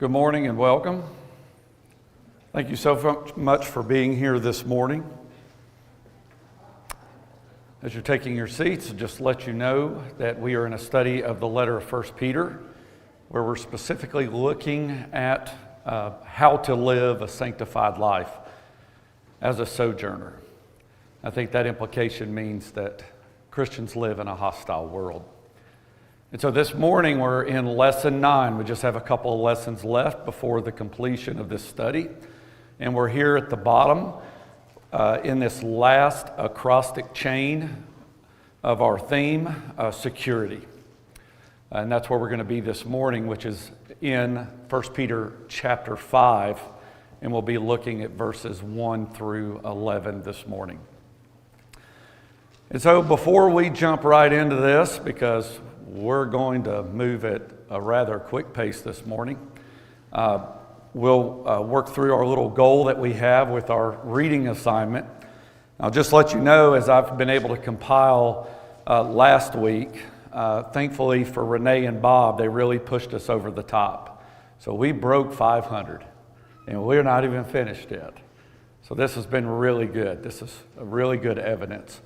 Good morning and welcome. Thank you so much for being here this morning. As you're taking your seats, just to let you know that we are in a study of the letter of 1 Peter, where we're specifically looking at how to live a sanctified life as a sojourner. I think that implication means that Christians live in a hostile world. And so this morning we're in lesson 9. We just have a couple of lessons left before the completion of this study. And we're here at the bottom in this last acrostic chain of our theme, security. And that's where we're going to be this morning, which is in 1 Peter chapter 5. And we'll be looking at verses 1 through 11 this morning. And so before we jump right into this, because we're going to move at a rather quick pace this morning, we'll work through our little goal that we have with our reading assignment. I'll just let you know, as I've been able to compile last week, thankfully for Renee and Bob, they really pushed us over the top. So we broke 500, and we're not even finished yet. So this has been really good. This is a really good evidence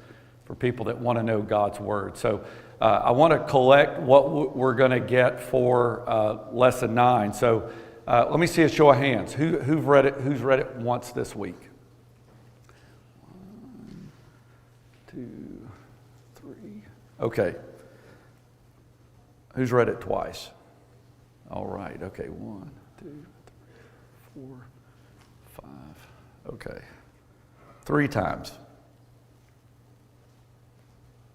for people that want to know God's Word. So I want to collect what we're going to get for lesson 9. So let me see a show of hands. Who's read it once this week? 1, 2, 3. Okay. Who's read it twice? All right. Okay. 1, 2, 3, 4, 5. Okay. 3 times.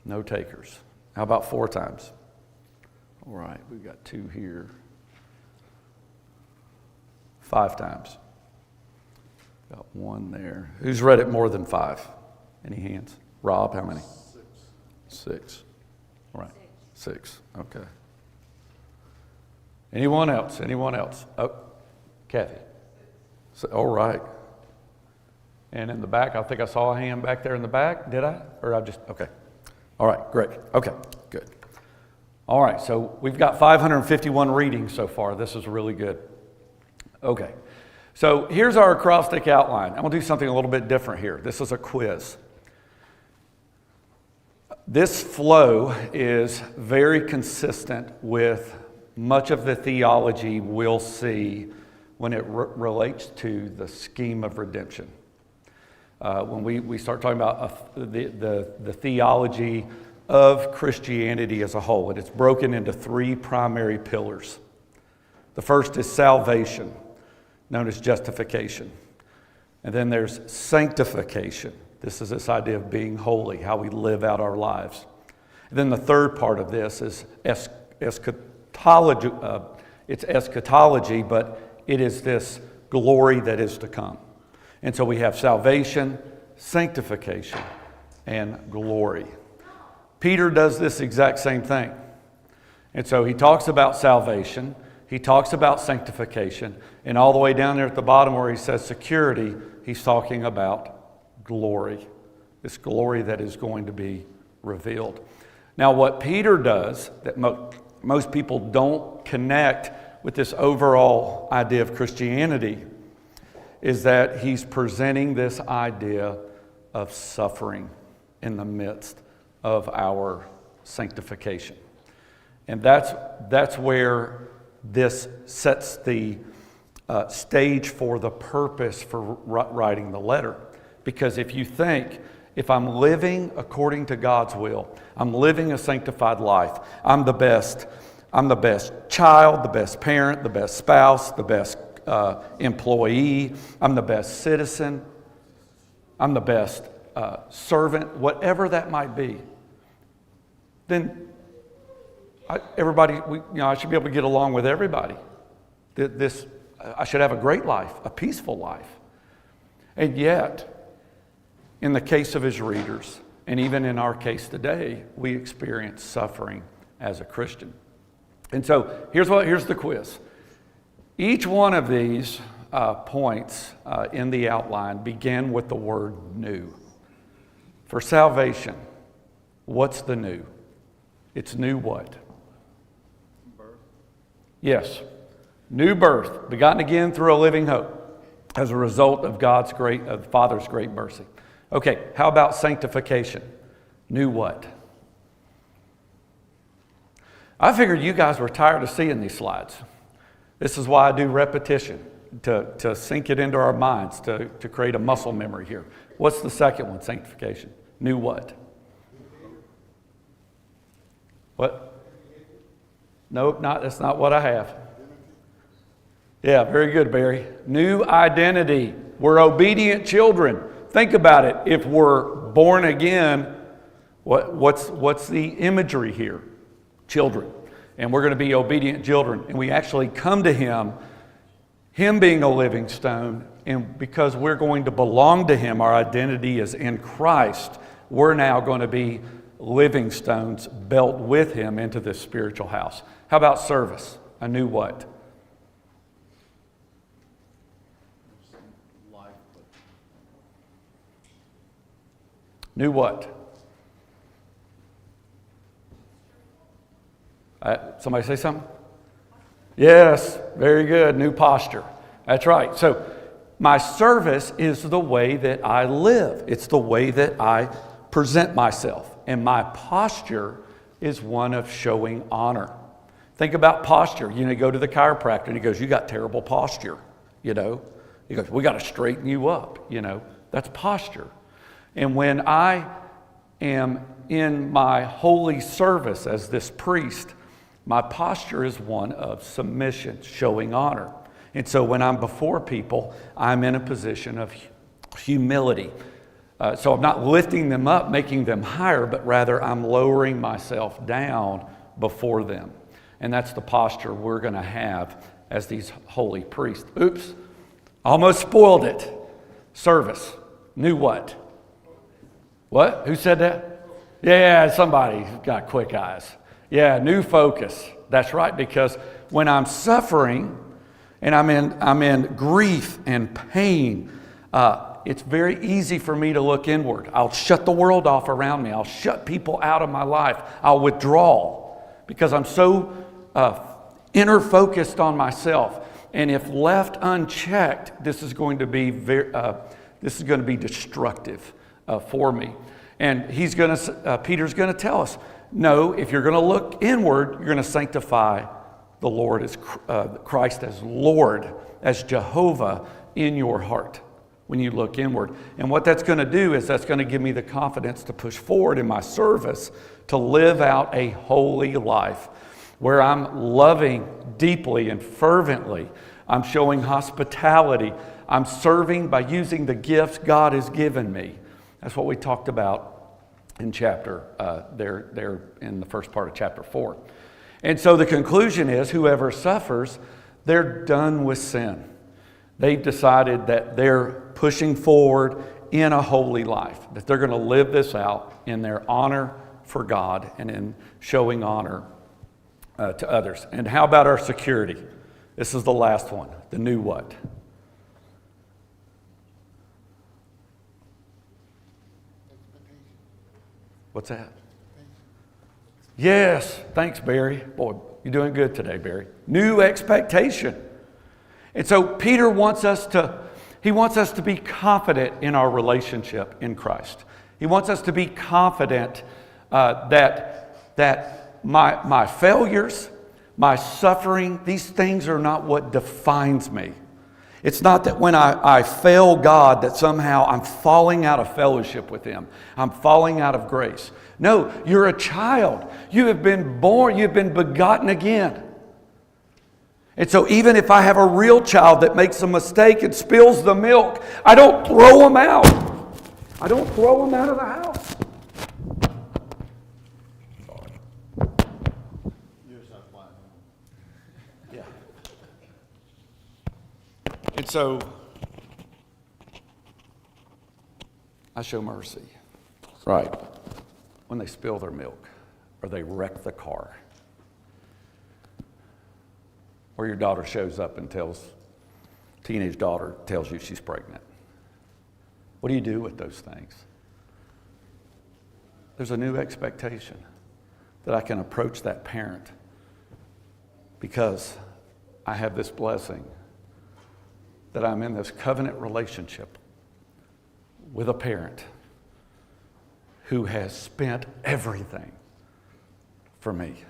No takers. How about 4 times? All right, we've got 2 here. 5 times. Got 1 there. Who's read it more than 5? Any hands? Rob, how many? 6. All right, 6. Okay. Anyone else? Anyone else? Oh, Kathy. So, all right. And in the back, I think I saw a hand back there in the back. Did I? Or I just, okay. All right, great. Okay, good. All right, so we've got 551 readings so far. This is really good. Okay, so here's our acrostic outline. I'm going to do something a little bit different here. This is a quiz. This flow is very consistent with much of the theology we'll see when it relates to the scheme of redemption. When we start talking about the theology of Christianity as a whole, and it's broken into 3 primary pillars. The first is salvation, known as justification. And then there's sanctification. This is this idea of being holy, how we live out our lives. And then the third part of this is eschatology. It's eschatology, but it is this glory that is to come. And so we have salvation, sanctification, and glory. Peter does this exact same thing. And so he talks about salvation, he talks about sanctification, and all the way down there at the bottom where he says security, he's talking about glory. This glory that is going to be revealed. Now what Peter does that most people don't connect with this overall idea of Christianity is that he's presenting this idea of suffering in the midst of our sanctification. And that's where this sets the stage for the purpose for writing the letter. Because if you think, if I'm living according to God's will, I'm living a sanctified life, I'm the best child, the best parent, the best spouse, the best employee, I'm the best citizen, I'm the best servant, whatever that might be, then I should be able to get along with everybody. I should have a great life, a peaceful life. And yet, in the case of his readers, and even in our case today, we experience suffering as a Christian. And so here's the quiz. Each one of these points in the outline begin with the word new. For salvation, what's the new? It's new what? Birth. Yes. New birth, begotten again through a living hope as a result of of Father's great mercy. Okay, how about sanctification? New what? I figured you guys were tired of seeing these slides. This is why I do repetition, to sink it into our minds, to create a muscle memory here. What's the second one, sanctification? New what? What? Nope, that's not what I have. Yeah, very good, Barry. New identity. We're obedient children. Think about it. If we're born again, what's the imagery here? Children. And we're going to be obedient children. And we actually come to Him being a living stone, and because we're going to belong to Him, our identity is in Christ, we're now going to be living stones built with Him into this spiritual house. How about service? A new what? New what? Somebody say something? Yes, very good. New posture. That's right. So my service is the way that I live. It's the way that I present myself. And my posture is one of showing honor. Think about posture. You go to the chiropractor and he goes, "You got terrible posture." He goes, "We got to straighten you up." That's posture. And when I am in my holy service as this priest, my posture is one of submission, showing honor. And so when I'm before people, I'm in a position of humility. So I'm not lifting them up, making them higher, but rather I'm lowering myself down before them. And that's the posture we're going to have as these holy priests. Oops, almost spoiled it. Service. New what? What? Who said that? Yeah, somebody got quick eyes. Yeah, new focus. That's right, because when I'm suffering and I'm in grief and pain, it's very easy for me to look inward. I'll shut the world off around me. I'll shut people out of my life. I'll withdraw because I'm so inner focused on myself. And if left unchecked, this is going to be destructive for me. And Peter's going to tell us, no, if you're going to look inward, you're going to sanctify the Lord as Christ as Lord, as Jehovah in your heart when you look inward. And what that's going to do is that's going to give me the confidence to push forward in my service to live out a holy life where I'm loving deeply and fervently. I'm showing hospitality. I'm serving by using the gifts God has given me. That's what we talked about in chapter, there in the first part of chapter 4. And so the conclusion is whoever suffers, they're done with sin. They've decided that they're pushing forward in a holy life, that they're going to live this out in their honor for God and in showing honor to others. And how about our security? This is the last one, the new what? What's that? Yes, thanks, Barry. Boy, you're doing good today, Barry. New expectation. And so Peter wants us to be confident in our relationship in Christ. He wants us to be confident that my failures, my suffering, these things are not what defines me. It's not that when I fail God that somehow I'm falling out of fellowship with Him. I'm falling out of grace. No, you're a child. You have been born. You've been begotten again. And so even if I have a real child that makes a mistake and spills the milk, I don't throw him out. I don't throw him out of the house. Yeah. And so I show mercy. Right. When they spill their milk or they wreck the car. Or your daughter shows up and teenage daughter tells you she's pregnant. What do you do with those things? There's a new expectation that I can approach that parent because I have this blessing that I'm in this covenant relationship with a parent who has spent everything for me.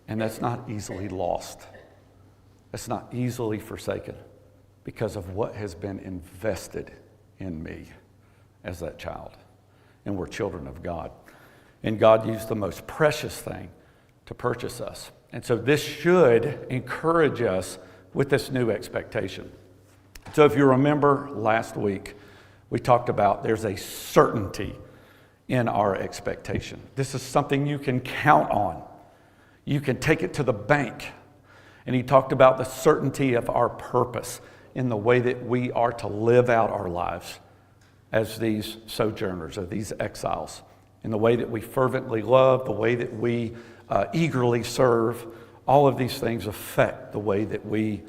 And that's not easily lost. That's not easily forsaken because of what has been invested in me as that child. And we're children of God. And God used the most precious thing to purchase us. And so this should encourage us with this new expectation. So if you remember last week, we talked about there's a certainty in our expectation. This is something you can count on. You can take it to the bank. And he talked about the certainty of our purpose in the way that we are to live out our lives as these sojourners, as these exiles, in the way that we fervently love, the way that we eagerly serve. All of these things affect the way that we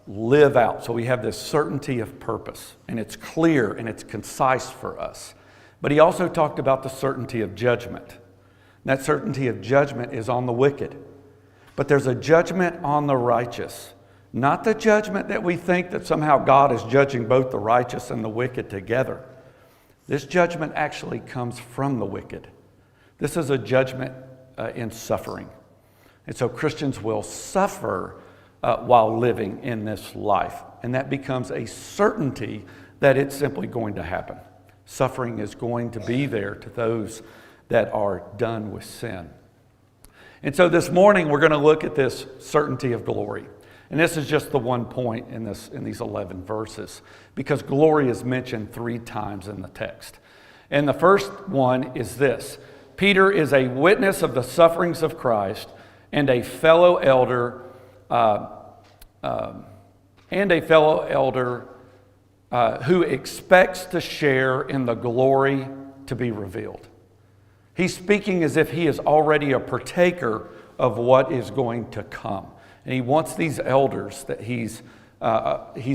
live out. So we have this certainty of purpose, and it's clear and it's concise for us. But he also talked about the certainty of judgment. And that certainty of judgment is on the wicked. But there's a judgment on the righteous. Not the judgment that we think that somehow God is judging both the righteous and the wicked together. This judgment actually comes from the wicked. This is a judgment in suffering. And so Christians will suffer while living in this life. And that becomes a certainty that it's simply going to happen. Suffering is going to be there to those that are done with sin. And so this morning we're going to look at this certainty of glory. And this is just the one point in these 11 verses, because glory is mentioned 3 times in the text. And the first one is this: Peter is a witness of the sufferings of Christ and a fellow elder, who expects to share in the glory to be revealed. He's speaking as if he is already a partaker of what is going to come. And he wants these elders that he's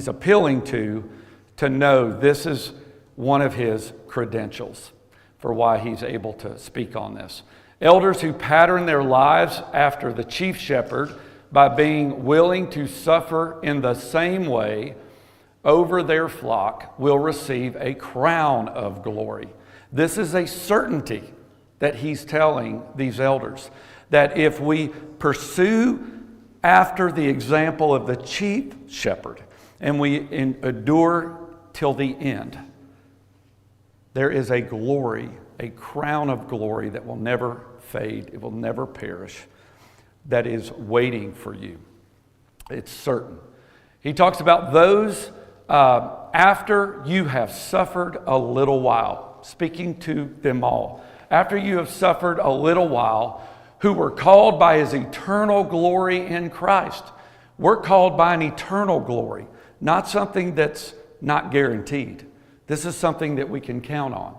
appealing to know this is one of his credentials for why he's able to speak on this. Elders who pattern their lives after the chief shepherd by being willing to suffer in the same way over their flock will receive a crown of glory. This is a certainty that he's telling these elders, that if we pursue after the example of the chief shepherd and we endure till the end, there is a glory, a crown of glory that will never fade, it will never perish, that is waiting for you. It's certain. He talks about those after you have suffered a little while, speaking to them all. After you have suffered a little while, who were called by his eternal glory in Christ. We're called by an eternal glory, not something that's not guaranteed. This is something that we can count on.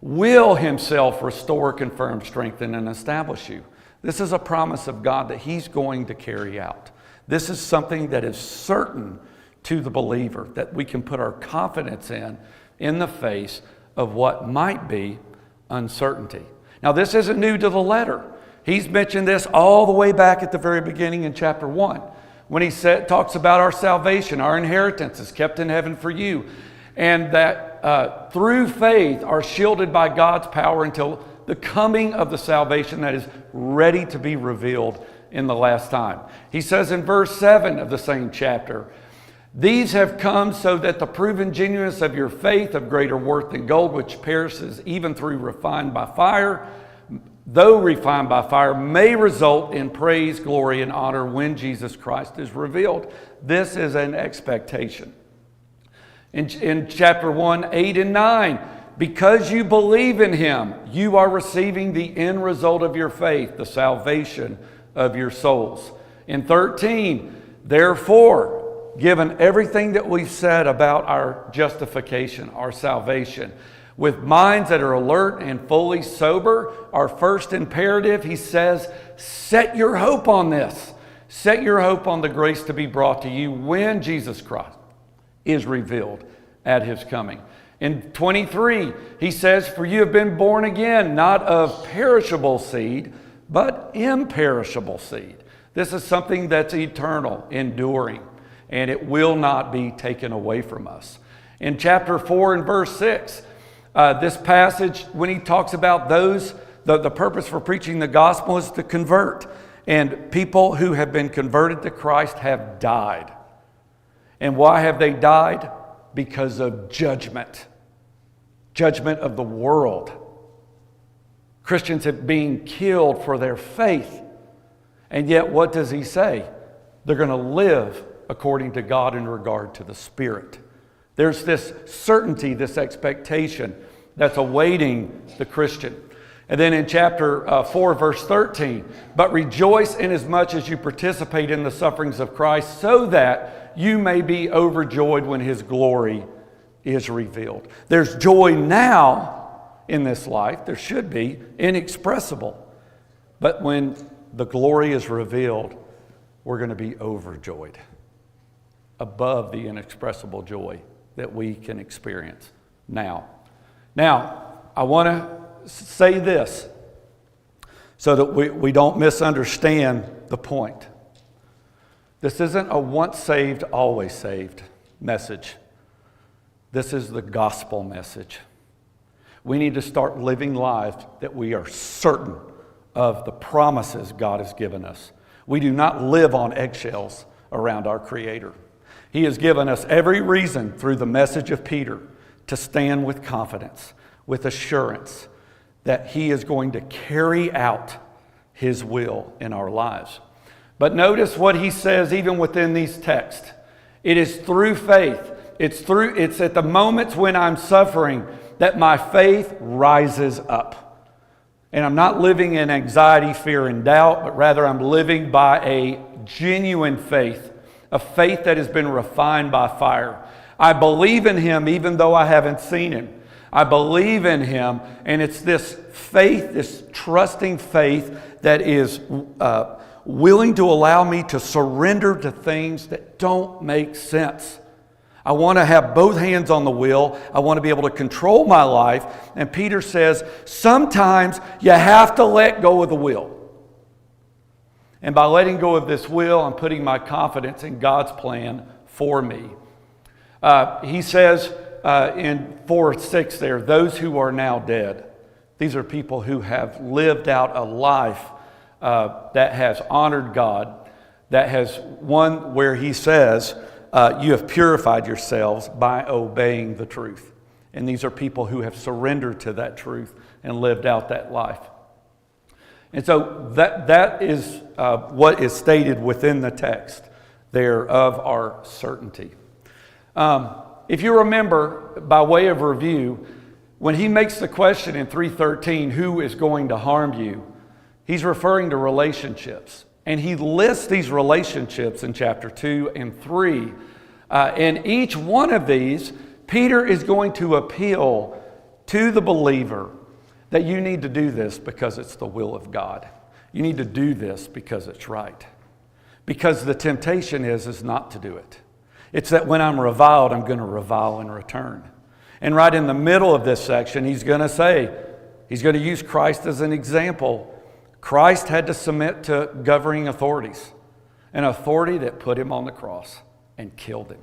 Will himself restore, confirm, strengthen, and establish you. This is a promise of God that he's going to carry out. This is something that is certain to the believer, that we can put our confidence in the face of what might be uncertainty. Now, this isn't new to the letter. He's mentioned this all the way back at the very beginning in chapter 1, when he talks about our salvation, our inheritance is kept in heaven for you, and that through faith are shielded by God's power until the coming of the salvation that is ready to be revealed in the last time. He says in verse 7 of the same chapter, these have come so that the proven genuineness of your faith, of greater worth than gold, which perishes even through refined by fire, though refined by fire, may result in praise, glory, and honor when Jesus Christ is revealed. This is an expectation. In chapter 1, 8 and 9, because you believe in him, you are receiving the end result of your faith, the salvation of your souls. In 13, therefore, given everything that we've said about our justification, our salvation, with minds that are alert and fully sober, our first imperative, he says, set your hope on this. Set your hope on the grace to be brought to you when Jesus Christ is revealed at his coming. In 23, he says, for you have been born again, not of perishable seed, but imperishable seed, This is something that's eternal, enduring, and it will not be taken away from us. In chapter 4 and verse 6, this passage, when he talks about those, the purpose for preaching the gospel is to convert. And people who have been converted to Christ have died. And why have they died? Because of judgment. Judgment of the world. Christians have been killed for their faith. And yet, what does he say? They're going to live according to God in regard to the Spirit. There's this certainty, this expectation that's awaiting the Christian. And then in chapter 4, verse 13, but rejoice inasmuch as you participate in the sufferings of Christ, so that you may be overjoyed when his glory is revealed. There's joy now in this life. There should be, inexpressible. But when the glory is revealed, we're going to be overjoyed, above the inexpressible joy that we can experience now. Now, I want to say this so that we don't misunderstand the point. This isn't a once saved, always saved message. This is the gospel message. We need to start living lives that we are certain of the promises God has given us. We do not live on eggshells around our Creator. He has given us every reason through the message of Peter to stand with confidence, with assurance that He is going to carry out His will in our lives. But notice what he says even within these texts. It is through faith. It's at the moments when I'm suffering that my faith rises up. And I'm not living in anxiety, fear, and doubt, but rather I'm living by a genuine faith, a faith that has been refined by fire. I believe in Him even though I haven't seen Him. I believe in Him, and it's this faith, this trusting faith that is willing to allow me to surrender to things that don't make sense. I want to have both hands on the wheel. I want to be able to control my life. And Peter says, sometimes you have to let go of the will. And by letting go of this will, I'm putting my confidence in God's plan for me. He says in 4:6 there, those who are now dead. These are people who have lived out a life that has honored God, that has one where he says, you have purified yourselves by obeying the truth. And these are people who have surrendered to that truth and lived out that life. And so that is what is stated within the text there of our certainty. If you remember, by way of review, when he makes the question in 3:13, who is going to harm you? He's referring to relationships. And he lists these relationships in chapter 2 and 3. And each one of these, Peter is going to appeal to the believer that you need to do this because it's the will of God. You need to do this because it's right. Because the temptation is not to do it. It's that when I'm reviled, I'm going to revile in return. And right in the middle of this section, he's going to use Christ as an example. Christ had to submit to governing authorities, an authority that put him on the cross and killed him.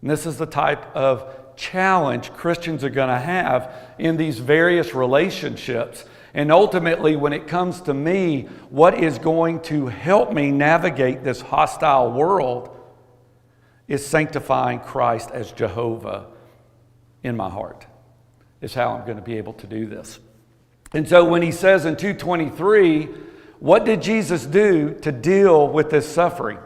And this is the type of challenge Christians are going to have in these various relationships. And ultimately, when it comes to me, what is going to help me navigate this hostile world is sanctifying Christ as Jehovah in my heart. Is how I'm going to be able to do this. And so when he says in 2:23, what did Jesus do to deal with this suffering?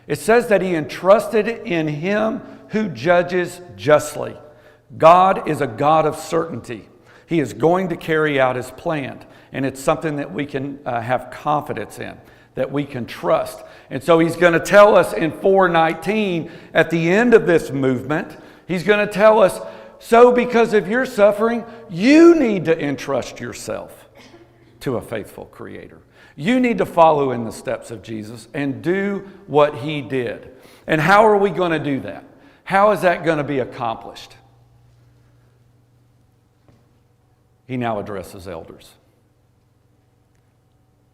It says that he entrusted it in him who judges justly. God is a God of certainty. He is going to carry out his plan. And it's something that we can have confidence in, that we can trust. And so he's going to tell us in 4:19, at the end of this movement, he's going to tell us, so because of your suffering, you need to entrust yourself to a faithful Creator. You need to follow in the steps of Jesus and do what he did. And how are we going to do that? How is that going to be accomplished? He now addresses elders.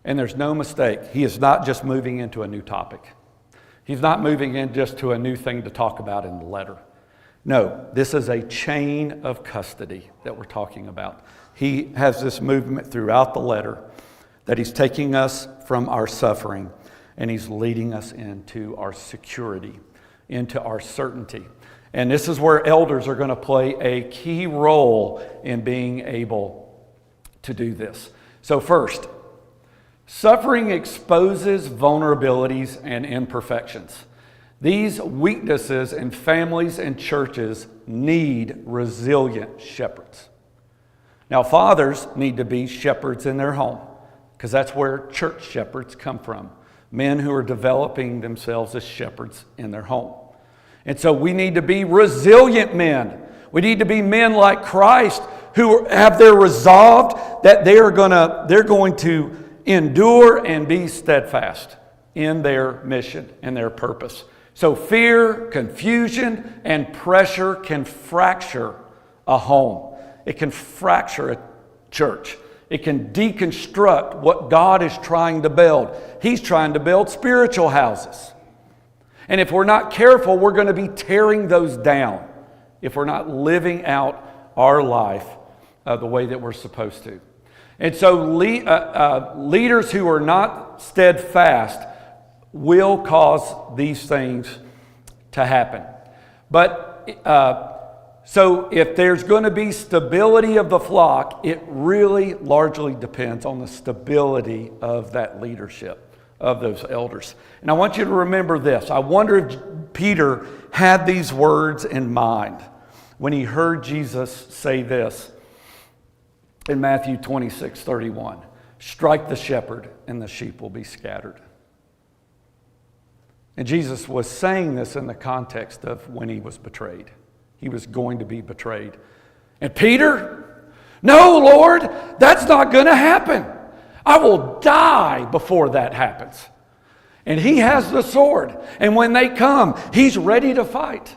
And there's no mistake, he is not just moving into a new topic. He's not moving in just to a new thing to talk about in the letter. No, this is a chain of custody that we're talking about. He has this movement throughout the letter that he's taking us from our suffering and he's leading us into our security, into our certainty. And this is where elders are going to play a key role in being able to do this. So first, suffering exposes vulnerabilities and imperfections. These weaknesses in families and churches need resilient shepherds. Now, fathers need to be shepherds in their home because that's where church shepherds come from. Men who are developing themselves as shepherds in their home. And so we need to be resilient men. We need to be men like Christ who have their resolved that they're going to endure and be steadfast in their mission and their purpose. So fear, confusion, and pressure can fracture a home. It can fracture a church. It can deconstruct what God is trying to build. He's trying to build spiritual houses. And if we're not careful, we're going to be tearing those down if we're not living out our life the way that we're supposed to. And so leaders who are not steadfast will cause these things to happen. But so if there's going to be stability of the flock, it really largely depends on the stability of that leadership, of those elders. And I want you to remember this. I wonder if Peter had these words in mind when he heard Jesus say this in Matthew 26:31. Strike the shepherd and the sheep will be scattered. And Jesus was saying this in the context of when he was betrayed. He was going to be betrayed. And Peter, no, Lord, that's not going to happen. I will die before that happens. And he has the sword. And when they come, he's ready to fight.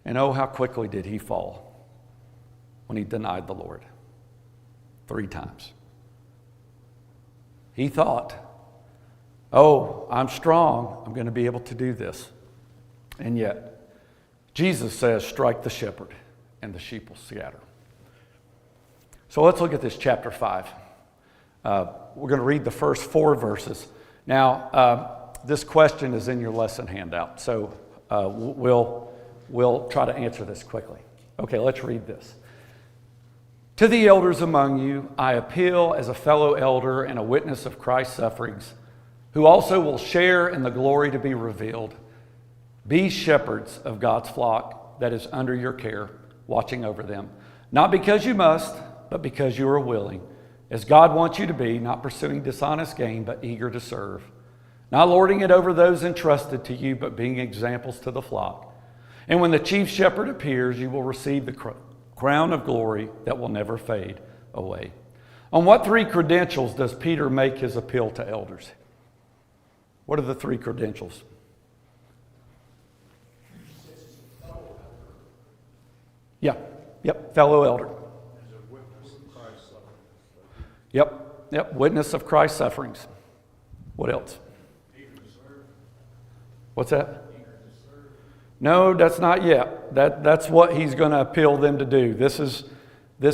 And oh, how quickly did he fall when he denied the Lord 3 times. He thought, oh, I'm strong. I'm going to be able to do this. And yet, Jesus says, strike the shepherd and the sheep will scatter. So let's look at this chapter 5. We're going to read the first 4 verses. Now, this question is in your lesson handout, so we'll try to answer this quickly. Okay, let's read this. To the elders among you, I appeal as a fellow elder and a witness of Christ's sufferings, who also will share in the glory to be revealed. Be shepherds of God's flock that is under your care, watching over them, not because you must, but because you are willing, as God wants you to be, not pursuing dishonest gain, but eager to serve, not lording it over those entrusted to you, but being examples to the flock. And when the chief shepherd appears, you will receive the crown of glory that will never fade away. On what 3 credentials does Peter make his appeal to elders? What are the 3 credentials? Yep, fellow elder. Yep, witness of Christ's sufferings. What else? What's that? No, that's not yet. That's what he's going to appeal them to do. This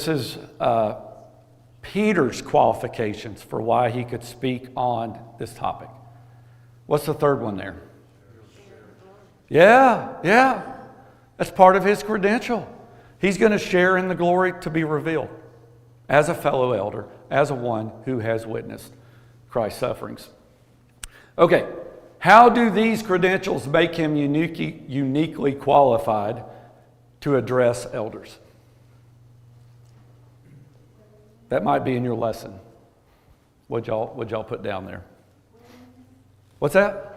is Peter's qualifications for why he could speak on this topic. What's the 3rd one there? Yeah. That's part of his credential. He's going to share in the glory to be revealed as a fellow elder, as a one who has witnessed Christ's sufferings. Okay, how do these credentials make him uniquely qualified to address elders? That might be in your lesson. What'd y'all put down there? What's that?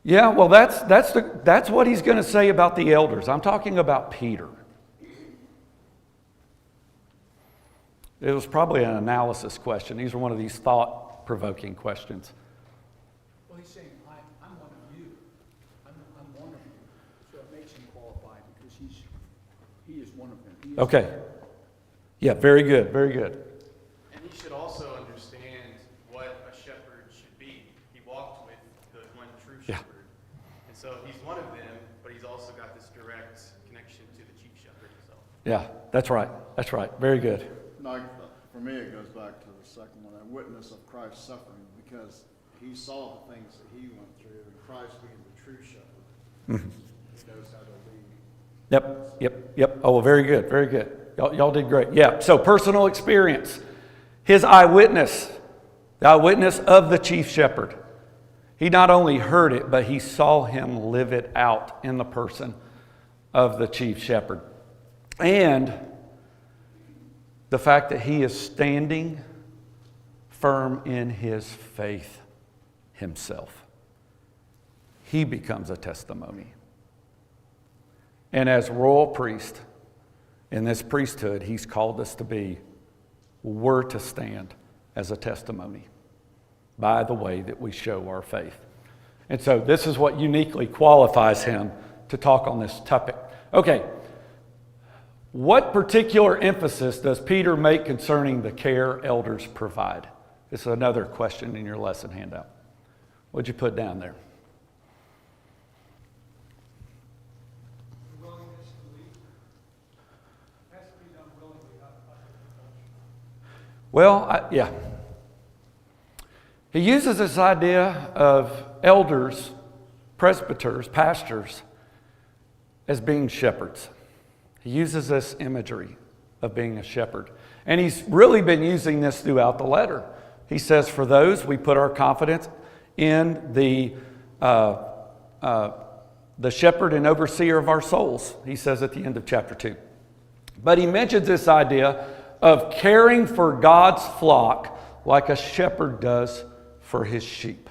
Yeah, well, that's what he's going to say about the elders. I'm talking about Peter. It was probably an analysis question. These are one of these thought-provoking questions. Well, he's saying, I'm one of you. I'm one of you. So it makes him qualified because he is one of them. Okay. Yeah, very good, very good. And he should also understand what a shepherd should be. He walked with the one true Yeah. shepherd. And so he's one of them, but he's also got this direct connection to the chief shepherd himself. Yeah, that's right. That's right. Very good. No, for me, it goes back to the second one, a witness of Christ's suffering, because he saw the things that he went through, and Christ being the true shepherd, he knows how to lead. Yep. Oh, well, very good, very good. Y'all did great. Yeah, so personal experience. His eyewitness, the eyewitness of the chief shepherd. He not only heard it, but he saw him live it out in the person of the chief shepherd. And the fact that he is standing firm in his faith himself. He becomes a testimony. And as royal priest in this priesthood, he's called us to be, we're to stand as a testimony by the way that we show our faith. And so this is what uniquely qualifies him to talk on this topic. Okay, what particular emphasis does Peter make concerning the care elders provide? This is another question in your lesson handout. What'd you put down there? Willingness to lead. Has to be done willingly, not by compulsion. Well, yeah. He uses this idea of elders, presbyters, pastors, as being shepherds. He uses this imagery of being a shepherd. And he's really been using this throughout the letter. He says, for those, we put our confidence in the shepherd and overseer of our souls, he says at the end of chapter 2. But he mentions this idea of caring for God's flock like a shepherd does for his sheep.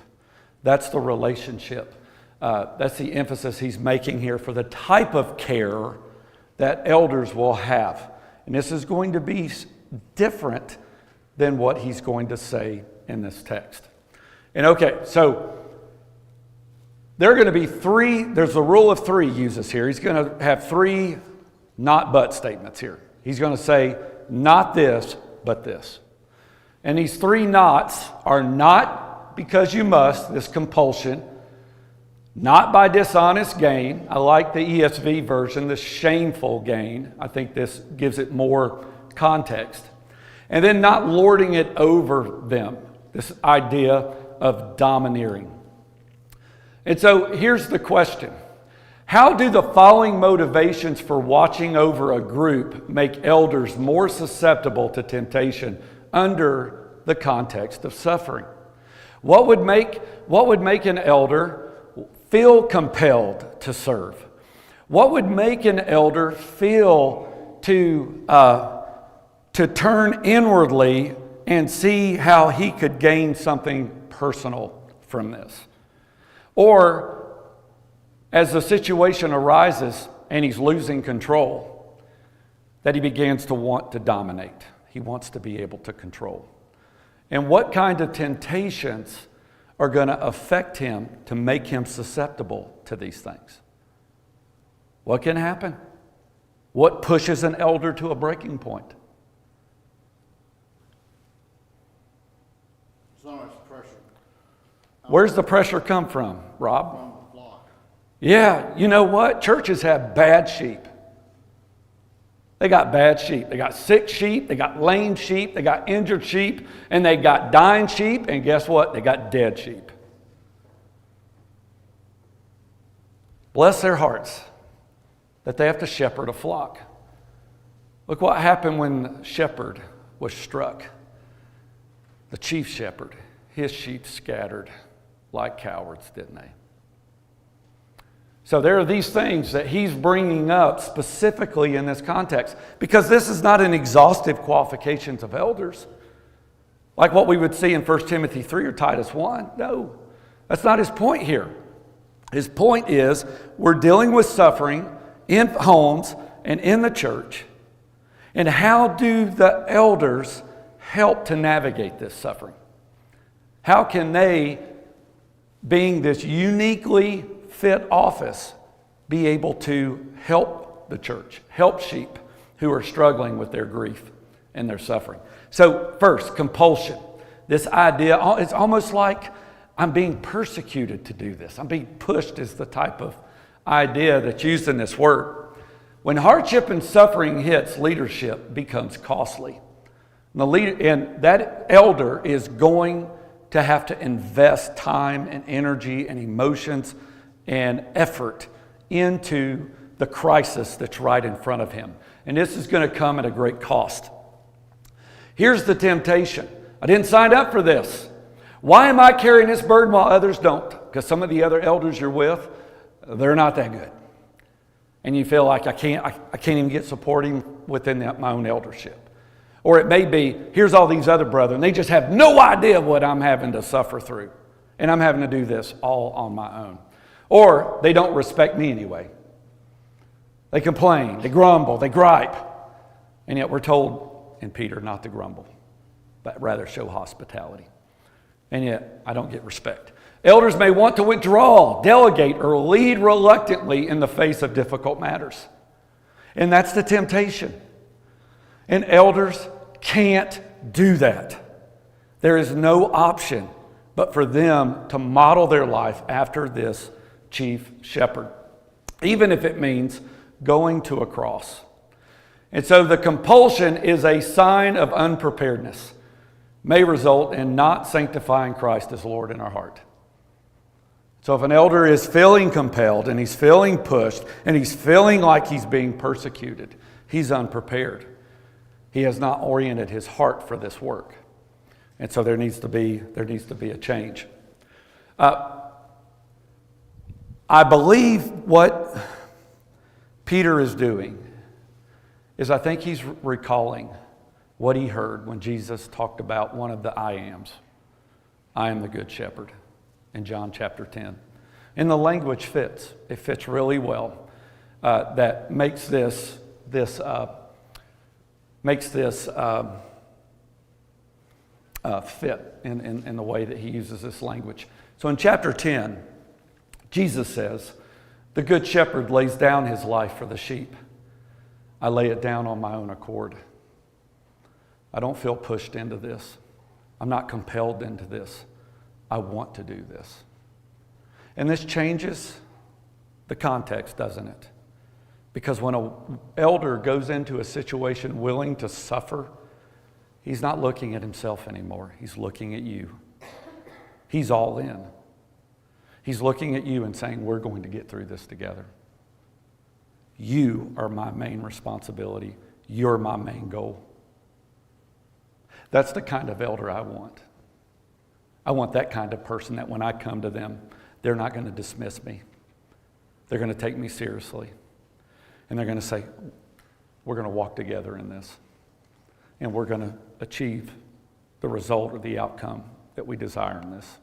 That's the relationship. That's the emphasis he's making here for the type of care that elders will have. And this is going to be different than what he's going to say in this text. And okay, so there are going to be three, there's a rule of three he uses here. He's going to have three not but statements here. He's going to say, not this, but this. And these three nots are not because you must, this compulsion, not by dishonest gain. I like the ESV version, the shameful gain. I think this gives it more context. And then not lording it over them, this idea of domineering. And so here's the question. How do the following motivations for watching over a group make elders more susceptible to temptation under the context of suffering? What would make an elder feel compelled to serve? What would make an elder feel to turn inwardly and see how he could gain something personal from this? Or, as the situation arises and he's losing control, that he begins to want to dominate. He wants to be able to control. And what kind of temptations are going to affect him to make him susceptible to these things? What can happen? What pushes an elder to a breaking point? So much pressure Where's the pressure come from, Rob? from the flock. Yeah, you know what? Churches have bad sheep. They got bad sheep. They got sick sheep. They got lame sheep. They got injured sheep. And they got dying sheep. And guess what? They got dead sheep. Bless their hearts that they have to shepherd a flock. Look what happened when the shepherd was struck. The chief shepherd, his sheep scattered like cowards, didn't they? So there are these things that he's bringing up specifically in this context, because this is not an exhaustive qualifications of elders, like what we would see in 1 Timothy 3 or Titus 1. No, that's not his point here. His point is we're dealing with suffering in homes and in the church. And how do the elders help to navigate this suffering? How can they, being this uniquely fit office, be able to help the church, help sheep who are struggling with their grief in their suffering. So first, compulsion. This idea, it's almost like I'm being persecuted to do this. I'm being pushed is the type of idea that's used in this word. When hardship and suffering hits, leadership becomes costly. And that elder is going to have to invest time and energy and emotions and effort into the crisis that's right in front of him. And this is going to come at a great cost. Here's the temptation. I didn't sign up for this. Why am I carrying this burden while others don't? Because some of the other elders you're with, they're not that good. And you feel like I can't even get supporting within my own eldership. Or it may be, here's all these other brethren. They just have no idea what I'm having to suffer through. And I'm having to do this all on my own. Or they don't respect me anyway. They complain, they grumble, they gripe. And yet we're told in Peter not to grumble, but rather show hospitality. And yet I don't get respect. Elders may want to withdraw, delegate, or lead reluctantly in the face of difficult matters. And that's the temptation. And elders can't do that. There is no option but for them to model their life after this chief shepherd, even if it means going to a cross. And so the compulsion is a sign of unpreparedness, may result in not sanctifying Christ as Lord in our heart. So if an elder is feeling compelled and he's feeling pushed and he's feeling like he's being persecuted, he's unprepared. He has not oriented his heart for this work. And so there needs to be a change. I believe what Peter is doing is I think he's recalling what he heard when Jesus talked about one of the I ams. I am the good shepherd in John chapter 10. And the language fits. It fits really well. That makes this fit in the way that he uses this language. So in chapter 10, Jesus says, the good shepherd lays down his life for the sheep. I lay it down on my own accord. I don't feel pushed into this. I'm not compelled into this. I want to do this. And this changes the context, doesn't it? Because when an elder goes into a situation willing to suffer, he's not looking at himself anymore. He's looking at you. He's all in. He's looking at you and saying, we're going to get through this together. You are my main responsibility. You're my main goal. That's the kind of elder I want. I want that kind of person that when I come to them, they're not going to dismiss me. They're going to take me seriously. And they're going to say, we're going to walk together in this. And we're going to achieve the result or the outcome that we desire in this.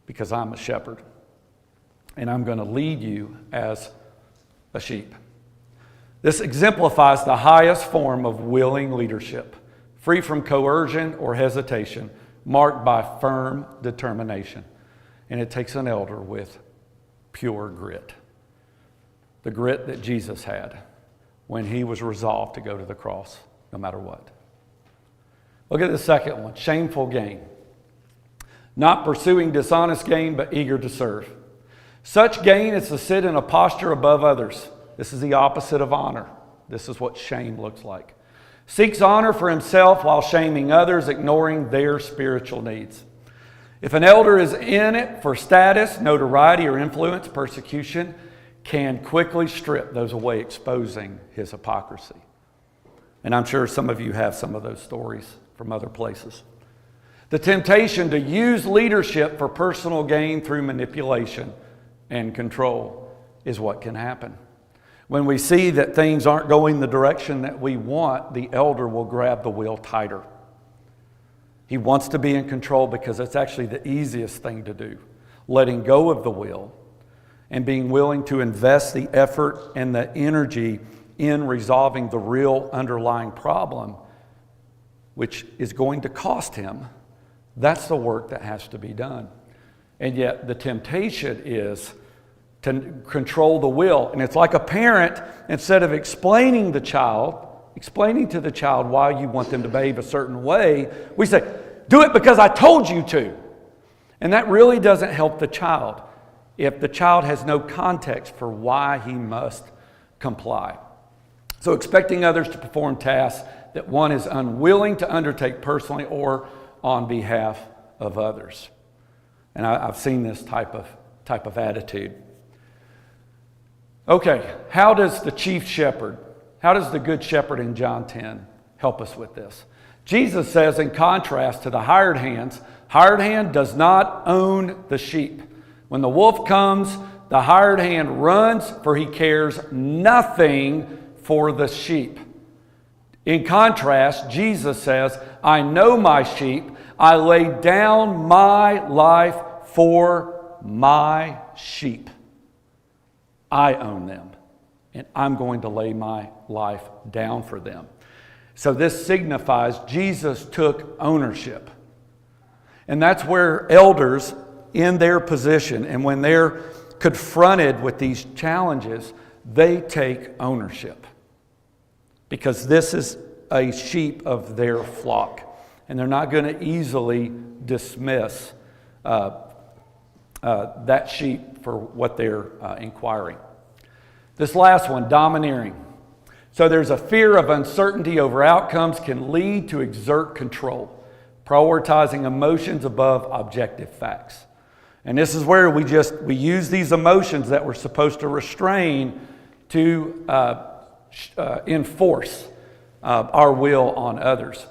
Because I'm a shepherd. And I'm going to lead you as a sheep. This exemplifies the highest form of willing leadership, free from coercion or hesitation, marked by firm determination. And it takes an elder with pure grit. The grit that Jesus had when he was resolved to go to the cross, no matter what. Look at the second one, shameful gain. Not pursuing dishonest gain, but eager to serve. Such gain is to sit in a posture above others. This is the opposite of honor. This is what shame looks like. Seeks honor for himself while shaming others, ignoring their spiritual needs. If an elder is in it for status, notoriety, or influence, persecution can quickly strip those away, exposing his hypocrisy. And I'm sure some of you have some of those stories from other places. The temptation to use leadership for personal gain through manipulation and control is what can happen. When we see that things aren't going the direction that we want, the elder will grab the wheel tighter. He wants to be in control because it's actually the easiest thing to do. Letting go of the wheel and being willing to invest the effort and the energy in resolving the real underlying problem, which is going to cost him. That's the work that has to be done. And yet the temptation is to control the will. And it's like a parent, instead of explaining the child, explaining to the child why you want them to behave a certain way, we say, do it because I told you to. And that really doesn't help the child if the child has no context for why he must comply. So expecting others to perform tasks that one is unwilling to undertake personally or on behalf of others. And I've seen this type of attitude. Okay, how does the chief shepherd, how does the good shepherd in John 10 help us with this? Jesus says, in contrast to the hired hand does not own the sheep. When the wolf comes, the hired hand runs, for he cares nothing for the sheep. In contrast, Jesus says, I know my sheep. I lay down my life for my sheep. I own them, and I'm going to lay my life down for them. So this signifies Jesus took ownership. And that's where elders in their position, and when they're confronted with these challenges, they take ownership. Because this is a sheep of their flock. And they're not going to easily dismiss that sheep for what they're inquiring. This last one, domineering. So there's a fear of uncertainty over outcomes can lead to exert control, prioritizing emotions above objective facts. And this is where we use these emotions that we're supposed to restrain to enforce our will on others.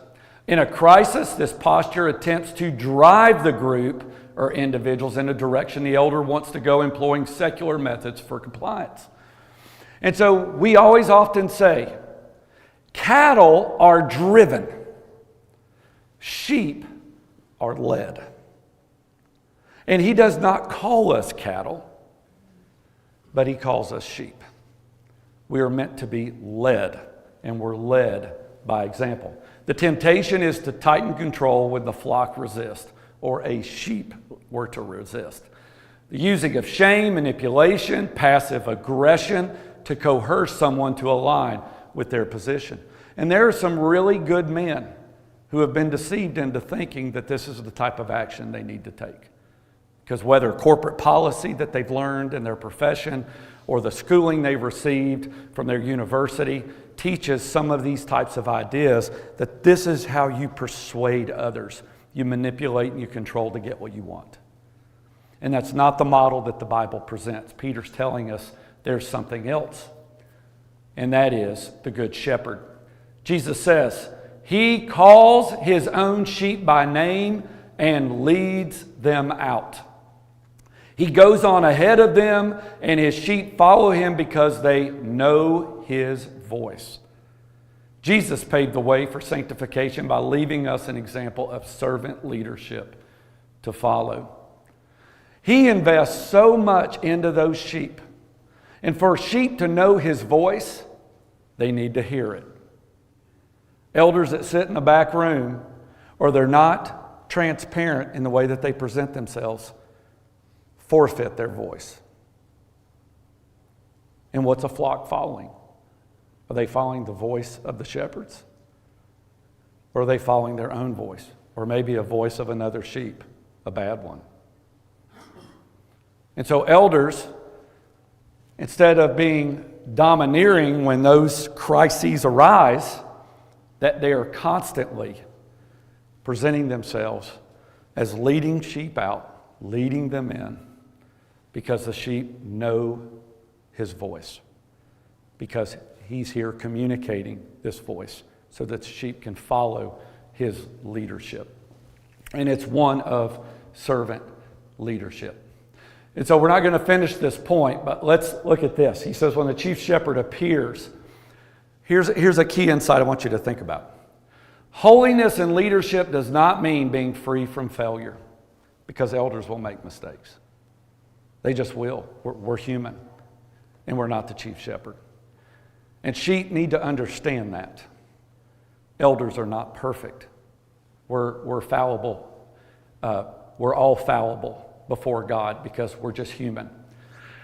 In a crisis, this posture attempts to drive the group or individuals in a direction the elder wants to go, employing secular methods for compliance. And so we always often say, cattle are driven, sheep are led. And he does not call us cattle, but he calls us sheep. We are meant to be led, and we're led by example. The temptation is to tighten control when the flock resists, or a sheep were to resist. The using of shame, manipulation, passive aggression to coerce someone to align with their position. And there are some really good men who have been deceived into thinking that this is the type of action they need to take. Because whether corporate policy that they've learned in their profession or the schooling they've received from their university teaches some of these types of ideas, that this is how you persuade others. You manipulate and you control to get what you want. And that's not the model that the Bible presents. Peter's telling us there's something else, and that is the Good Shepherd. Jesus says, he calls his own sheep by name and leads them out. He goes on ahead of them, and his sheep follow him because they know his voice. Jesus paved the way for sanctification by leaving us an example of servant leadership to follow. He invests so much into those sheep. And for sheep to know his voice, they need to hear it. Elders that sit in the back room, or they're not transparent in the way that they present themselves, forfeit their voice. And what's a flock following? Are they following the voice of the shepherds? Or are they following their own voice? Or maybe a voice of another sheep, a bad one? And so elders, instead of being domineering when those crises arise, that they are constantly presenting themselves as leading sheep out, leading them in, because the sheep know his voice, because he's here communicating this voice so that the sheep can follow his leadership. And it's one of servant leadership. And so we're not going to finish this point, but let's look at this. He says when the chief shepherd appears, here's a key insight I want you to think about. Holiness in leadership does not mean being free from failure, because elders will make mistakes. They just will. We're human, and we're not the chief shepherd. And sheep need to understand that. Elders are not perfect. We're fallible. We're all fallible before God because we're just human.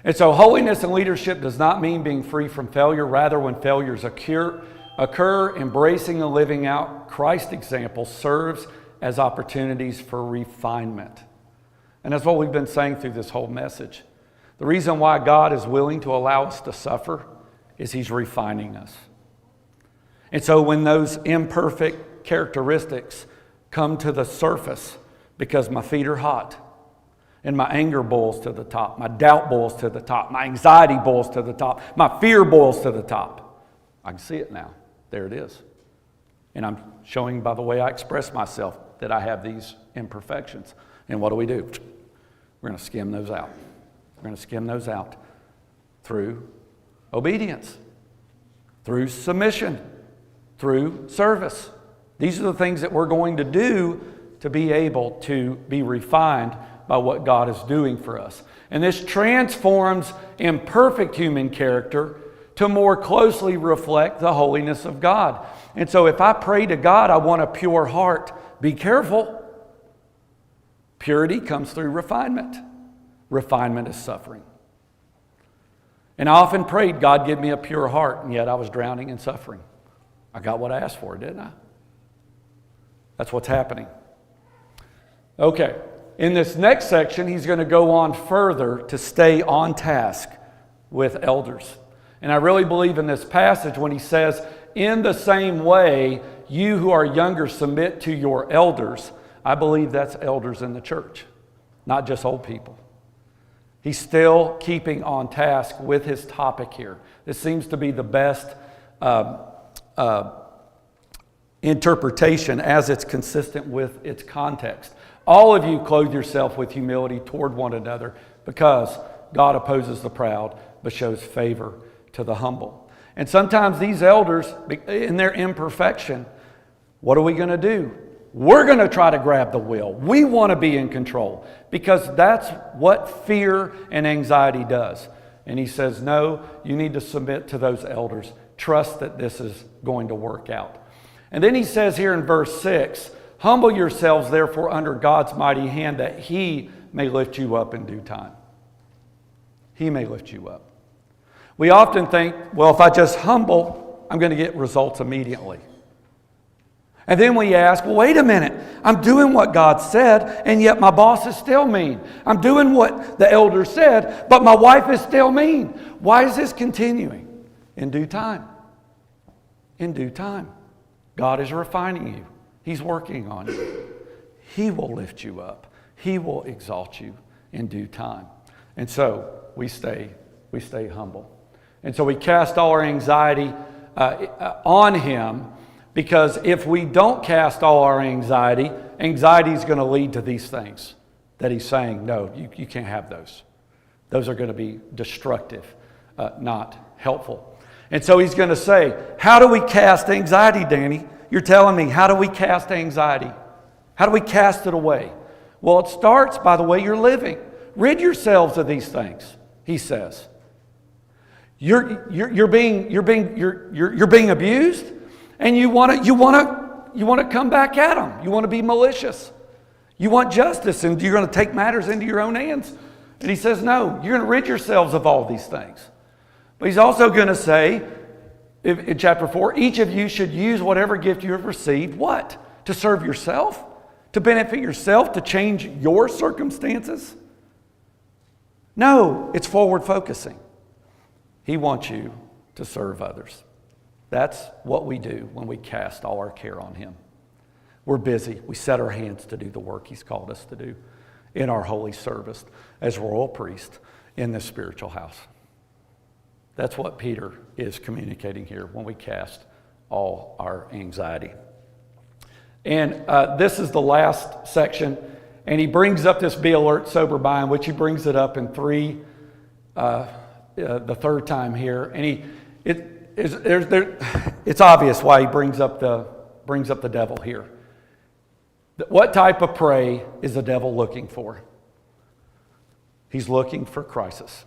And so holiness and leadership does not mean being free from failure. Rather, when failures occur, occur, embracing and living out Christ's example serves as opportunities for refinement. And that's what we've been saying through this whole message. The reason why God is willing to allow us to suffer is He's refining us. And so when those imperfect characteristics come to the surface, because my feet are hot, and my anger boils to the top, my doubt boils to the top, my anxiety boils to the top, my fear boils to the top, I can see it now. There it is. And I'm showing by the way I express myself that I have these imperfections. And what do? We're going to skim those out. We're going to skim those out through obedience, through submission, through service. These are the things that we're going to do to be able to be refined by what God is doing for us. And this transforms imperfect human character to more closely reflect the holiness of God. And so if I pray to God, I want a pure heart, be careful. Purity comes through refinement. Refinement is suffering. And I often prayed, God, give me a pure heart, and yet I was drowning in suffering. I got what I asked for, didn't I? That's what's happening. Okay, in this next section, he's going to go on further to stay on task with elders. And I really believe in this passage when he says, in the same way, you who are younger submit to your elders. I believe that's elders in the church, not just old people. He's still keeping on task with his topic here. This seems to be the best interpretation as it's consistent with its context. All of you clothe yourself with humility toward one another, because God opposes the proud but shows favor to the humble. And sometimes these elders, in their imperfection, what are we going to do? We're going to try to grab the wheel. We want to be in control, because that's what fear and anxiety does. And he says, no, you need to submit to those elders. Trust that this is going to work out. And then he says here in verse 6, humble yourselves therefore under God's mighty hand, that He may lift you up in due time. He may lift you up. We often think, well, if I just humble, I'm going to get results immediately. And then we ask, well, wait a minute. I'm doing what God said, and yet my boss is still mean. I'm doing what the elder said, but my wife is still mean. Why is this continuing? In due time. In due time. God is refining you. He's working on you. He will lift you up. He will exalt you in due time. And so we stay humble. And so we cast all our anxiety on Him, because if we don't cast all our anxiety, anxiety is going to lead to these things that He's saying, no, you can't have those. Those are going to be destructive, not helpful. And so He's going to say, how do we cast anxiety, Danny? You're telling me, how do we cast anxiety? How do we cast it away? Well, it starts by the way you're living. Rid yourselves of these things, he says. You're being abused, and you want to come back at them. You want to be malicious. You want justice, and you're going to take matters into your own hands. And he says, no, you're going to rid yourselves of all these things. But he's also going to say, in chapter 4, each of you should use whatever gift you have received, what? To serve yourself? To benefit yourself? To change your circumstances? No, it's forward focusing. He wants you to serve others. That's what we do when we cast all our care on Him. We're busy. We set our hands to do the work He's called us to do in our holy service as royal priest in this spiritual house. That's what Peter is communicating here when we cast all our anxiety. And this is the last section, and he brings up this be alert, sober mind, which he brings it up in the third time here. And it's obvious why he brings up the devil here. What type of prey is the devil looking for? He's looking for crisis.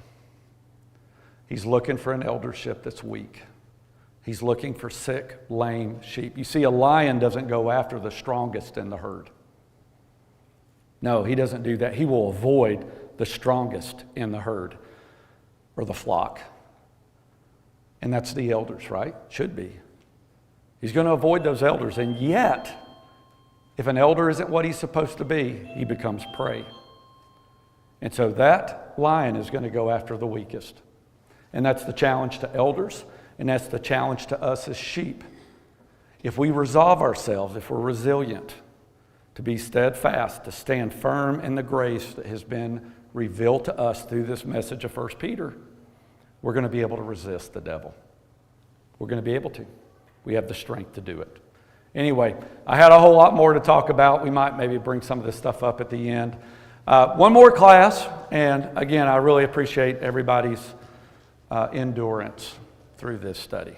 He's looking for an eldership that's weak. He's looking for sick, lame sheep. You see, a lion doesn't go after the strongest in the herd. No, he doesn't do that. He will avoid the strongest in the herd or the flock. And that's the elders, right? Should be. He's going to avoid those elders. And yet, if an elder isn't what he's supposed to be, he becomes prey. And so that lion is going to go after the weakest. And that's the challenge to elders, and that's the challenge to us as sheep. If we resolve ourselves, if we're resilient, to be steadfast, to stand firm in the grace that has been revealed to us through this message of 1 Peter, we're going to be able to resist the devil. We're going to be able to. We have the strength to do it. Anyway, I had a whole lot more to talk about. We might maybe bring some of this stuff up at the end. One more class, and again, I really appreciate everybody's endurance through this study.